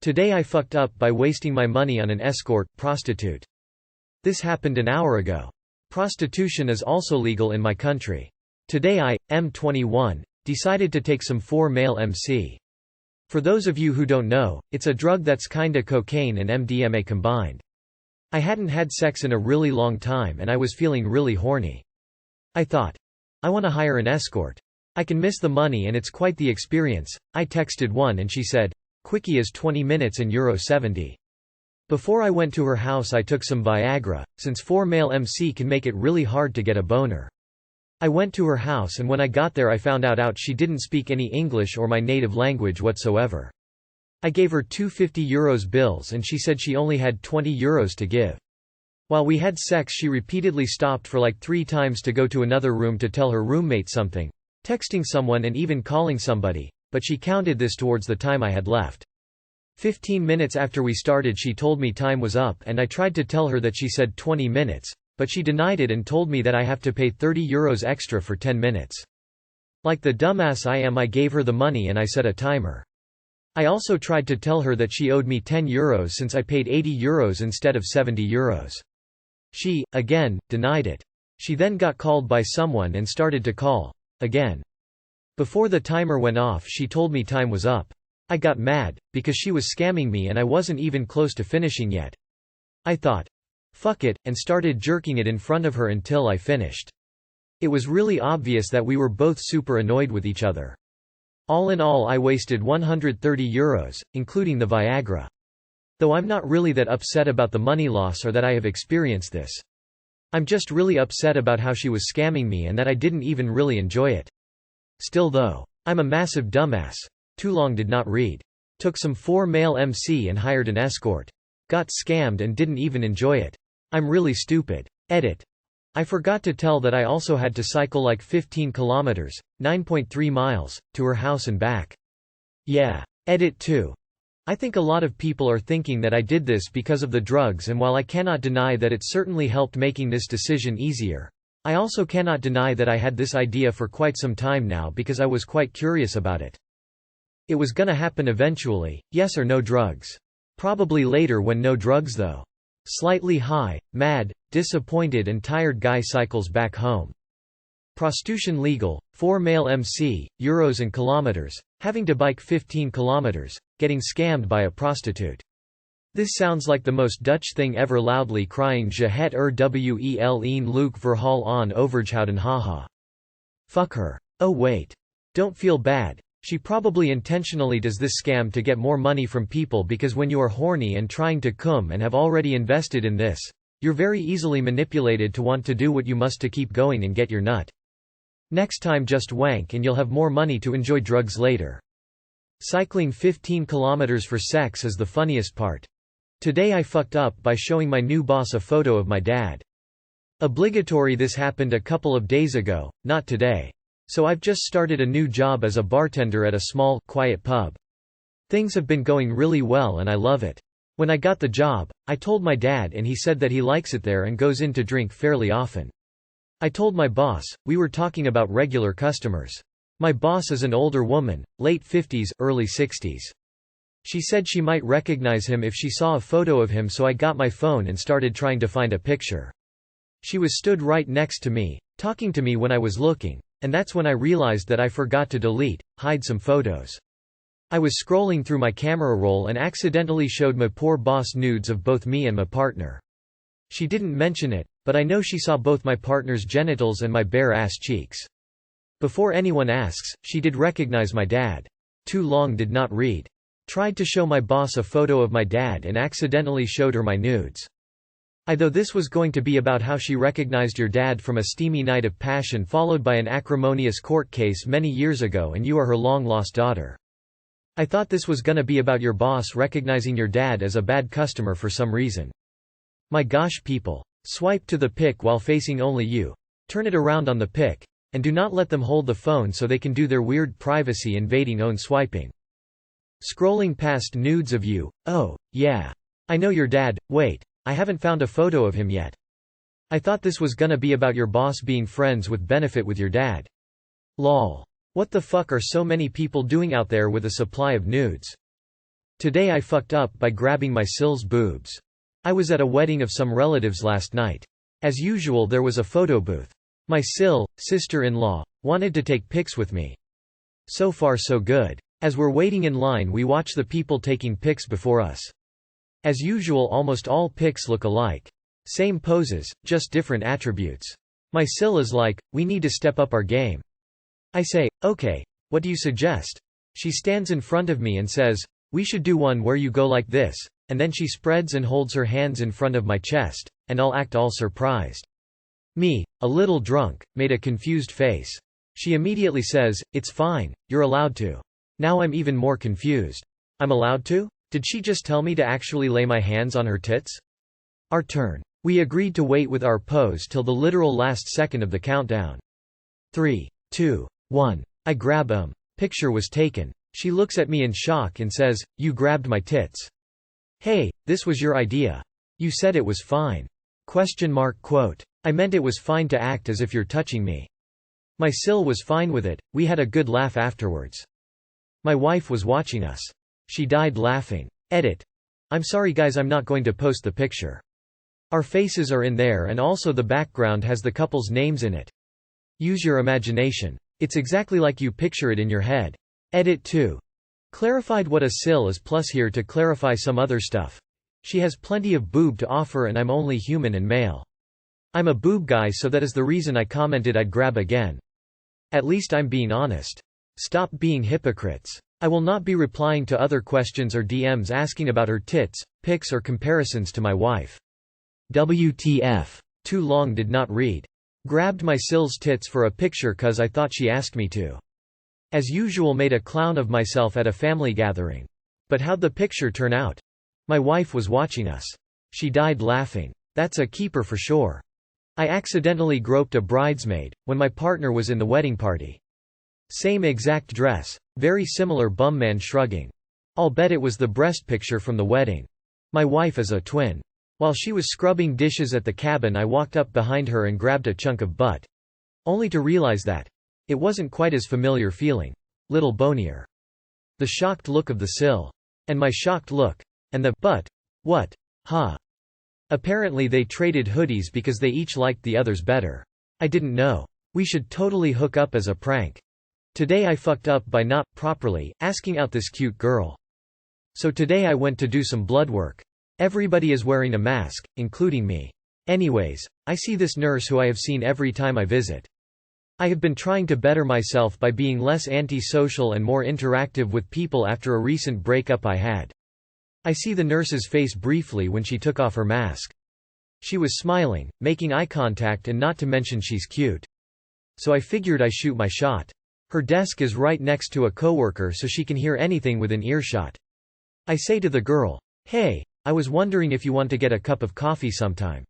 Today I fucked up by wasting my money on an escort, prostitute. This happened an hour ago. Prostitution is also legal in my country. Today I, M21, decided to take some 4-male MC. For those of you who don't know, it's a drug that's kinda cocaine and MDMA combined. I hadn't had sex in a really long time and I was feeling really horny. I thought, I wanna hire an escort. I can miss the money and it's quite the experience. I texted one and she said, "Quickie is 20 minutes and €70." Before I went to her house I took some Viagra, since 4-male MC can make it really hard to get a boner. I went to her house and when I got there I found out she didn't speak any English or my native language whatsoever. I gave her two €50 bills and she said she only had €20 to give. While we had sex she repeatedly stopped for like 3 times to go to another room to tell her roommate something, texting someone and even calling somebody, but she counted this towards the time I had left. 15 minutes after we started she told me time was up and I tried to tell her that she said 20 minutes, but she denied it and told me that I have to pay €30 extra for 10 minutes. Like the dumbass I am I gave her the money and I set a timer. I also tried to tell her that she owed me €10 since I paid €80 instead of €70. She, again, denied it. She then got called by someone and started to call again. Before the timer went off she told me time was up. I got mad, because she was scamming me and I wasn't even close to finishing yet. I thought, fuck it, and started jerking it in front of her until I finished. It was really obvious that we were both super annoyed with each other. All in all I wasted €130, including the Viagra. Though I'm not really that upset about the money loss or that I have experienced this. I'm just really upset about how she was scamming me and that I didn't even really enjoy it. Still though, I'm a massive dumbass. Too long did not read. Took some 4-male MC and hired an escort. Got scammed and didn't even enjoy it. I'm really stupid. Edit. I forgot to tell that I also had to cycle like 15 kilometers, 9.3 miles, to her house and back. Yeah. Edit 2. I think a lot of people are thinking that I did this because of the drugs, and while I cannot deny that it certainly helped making this decision easier, I also cannot deny that I had this idea for quite some time now because I was quite curious about it. It was gonna happen eventually, yes or no drugs. Probably later when no drugs though. Slightly high, mad, disappointed and tired guy cycles back home. Prostitution legal, 4-male MC, euros and kilometers, having to bike 15 kilometers, getting scammed by a prostitute. This sounds like the most Dutch thing ever, loudly crying "Je het wel een leuk verhaal aan overgehouden haha." Fuck her. Oh wait. Don't feel bad. She probably intentionally does this scam to get more money from people because when you are horny and trying to cum and have already invested in this, you're very easily manipulated to want to do what you must to keep going and get your nut. Next time just wank and you'll have more money to enjoy drugs later. Cycling 15 kilometers for sex is the funniest part. Today I fucked up by showing my new boss a photo of my dad. Obligatory. This happened a couple of days ago, not today. So I've just started a new job as a bartender at a small, quiet pub. Things have been going really well and I love it. When I got the job, I told my dad and he said that he likes it there and goes in to drink fairly often. I told my boss, we were talking about regular customers. My boss is an older woman, late 50s, early 60s. She said she might recognize him if she saw a photo of him, so I got my phone and started trying to find a picture. She was stood right next to me, talking to me when I was looking, and that's when I realized that I forgot to hide some photos. I was scrolling through my camera roll and accidentally showed my poor boss nudes of both me and my partner. She didn't mention it, but I know she saw both my partner's genitals and my bare ass cheeks. Before anyone asks, she did recognize my dad. Too long did not read. Tried to show my boss a photo of my dad and accidentally showed her my nudes. Though this was going to be about how she recognized your dad from a steamy night of passion followed by an acrimonious court case many years ago and you are her long-lost daughter. I thought this was gonna be about your boss recognizing your dad as a bad customer for some reason. My gosh people. Swipe to the pic while facing only you. Turn it around on the pic. And do not let them hold the phone so they can do their weird privacy invading own swiping. Scrolling past nudes of you. Oh, yeah. I know your dad. Wait. I haven't found a photo of him yet. I thought this was gonna be about your boss being friends with benefit with your dad. Lol. What the fuck are so many people doing out there with a supply of nudes? Today I fucked up by grabbing my SIL's boobs. I was at a wedding of some relatives last night. As usual there was a photo booth. My SIL, sister-in-law, wanted to take pics with me. So far so good. As we're waiting in line we watch the people taking pics before us. As usual almost all pics look alike. Same poses, just different attributes. My SIL is like, we need to step up our game. I say, okay, what do you suggest? She stands in front of me and says, we should do one where you go like this, and then she spreads and holds her hands in front of my chest, and I'll act all surprised. Me, a little drunk, made a confused face. She immediately says, it's fine, you're allowed to. Now I'm even more confused. I'm allowed to? Did she just tell me to actually lay my hands on her tits? Our turn. We agreed to wait with our pose till the literal last second of the countdown. 3, 2, 1. I grab him. Picture was taken. She looks at me in shock and says, you grabbed my tits. Hey, this was your idea. You said it was fine. ? I meant it was fine to act as if you're touching me. My SIL was fine with it, we had a good laugh afterwards. My wife was watching us. She died laughing. Edit. I'm sorry guys, I'm not going to post the picture. Our faces are in there and also the background has the couple's names in it. Use your imagination. It's exactly like you picture it in your head. Edit 2. Clarified what a SIL is plus here to clarify some other stuff. She has plenty of boob to offer and I'm only human and male. I'm a boob guy so that is the reason I commented I'd grab again. At least I'm being honest. Stop being hypocrites. I will not be replying to other questions or DMs asking about her tits, pics or comparisons to my wife. WTF. Too long did not read. Grabbed my SIL's tits for a picture cause I thought she asked me to. As usual made a clown of myself at a family gathering. But how'd the picture turn out? My wife was watching us. She died laughing. That's a keeper for sure. I accidentally groped a bridesmaid, when my partner was in the wedding party. Same exact dress, very similar bum man shrugging. I'll bet it was the breast picture from the wedding. My wife is a twin. While she was scrubbing dishes at the cabin I walked up behind her and grabbed a chunk of butt. Only to realize that it wasn't quite as familiar feeling. Little bonier. The shocked look of the SIL. And my shocked look. And the butt. What? Huh. Apparently they traded hoodies because they each liked the others better. I didn't know. We should totally hook up as a prank. Today I fucked up by not properly asking out this cute girl. So today I went to do some blood work. Everybody is wearing a mask, including me. Anyways, I see this nurse who I have seen every time I visit. I have been trying to better myself by being less antisocial and more interactive with people after a recent breakup I had. I see the nurse's face briefly when she took off her mask. She was smiling, making eye contact and not to mention she's cute. So I figured I shoot my shot. Her desk is right next to a coworker so she can hear anything within earshot. I say to the girl, hey, I was wondering if you want to get a cup of coffee sometime.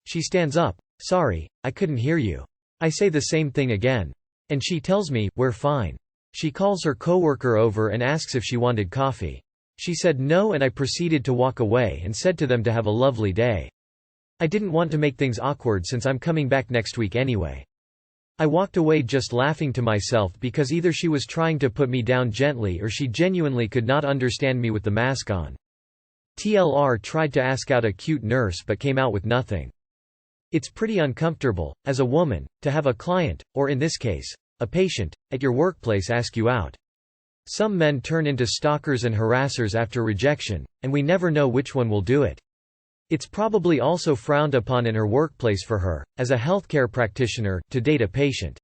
She stands up, sorry, I couldn't hear you. I say the same thing again. And she tells me, we're fine. She calls her coworker over and asks if she wanted coffee. She said no and I proceeded to walk away and said to them to have a lovely day. I didn't want to make things awkward since I'm coming back next week anyway. I walked away just laughing to myself because either she was trying to put me down gently or she genuinely could not understand me with the mask on. TLR tried to ask out a cute nurse but came out with nothing. It's pretty uncomfortable, as a woman, to have a client, or in this case, a patient, at your workplace ask you out. Some men turn into stalkers and harassers after rejection, and we never know which one will do it. It's probably also frowned upon in her workplace for her, as a healthcare practitioner, to date a patient.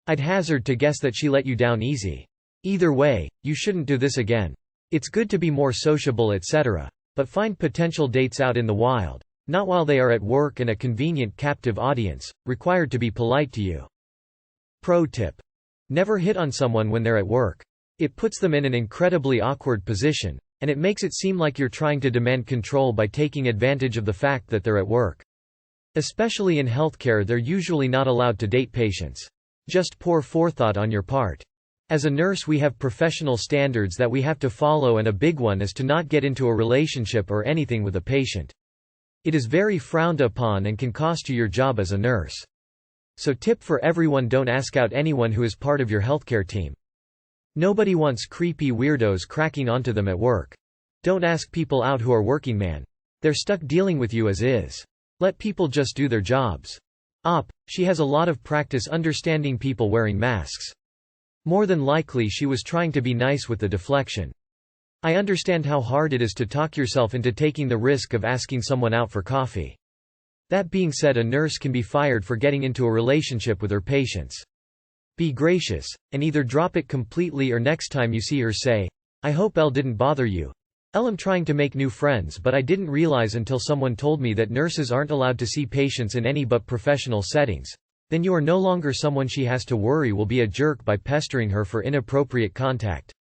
I'd hazard to guess that she let you down easy. Either way, you shouldn't do this again. It's good to be more sociable etc. But find potential dates out in the wild, not while they are at work and a convenient captive audience, required to be polite to you. Pro tip. Never hit on someone when they're at work. It puts them in an incredibly awkward position, and it makes it seem like you're trying to demand control by taking advantage of the fact that they're at work. Especially in healthcare, they're usually not allowed to date patients. Just poor forethought on your part. As a nurse, we have professional standards that we have to follow, and a big one is to not get into a relationship or anything with a patient. It is very frowned upon and can cost you your job as a nurse. So tip for everyone: don't ask out anyone who is part of your healthcare team. Nobody wants creepy weirdos cracking onto them at work. Don't ask people out who are working, man. They're stuck dealing with you as is. Let people just do their jobs. Op. She has a lot of practice understanding people wearing masks. More than likely she was trying to be nice with the deflection. I understand how hard it is to talk yourself into taking the risk of asking someone out for coffee. That being said, a nurse can be fired for getting into a relationship with her patients. Be gracious, and either drop it completely or next time you see her say, "I hope Elle didn't bother you. I'm trying to make new friends, but I didn't realize until someone told me that nurses aren't allowed to see patients in any but professional settings." Then you are no longer someone she has to worry will be a jerk by pestering her for inappropriate contact.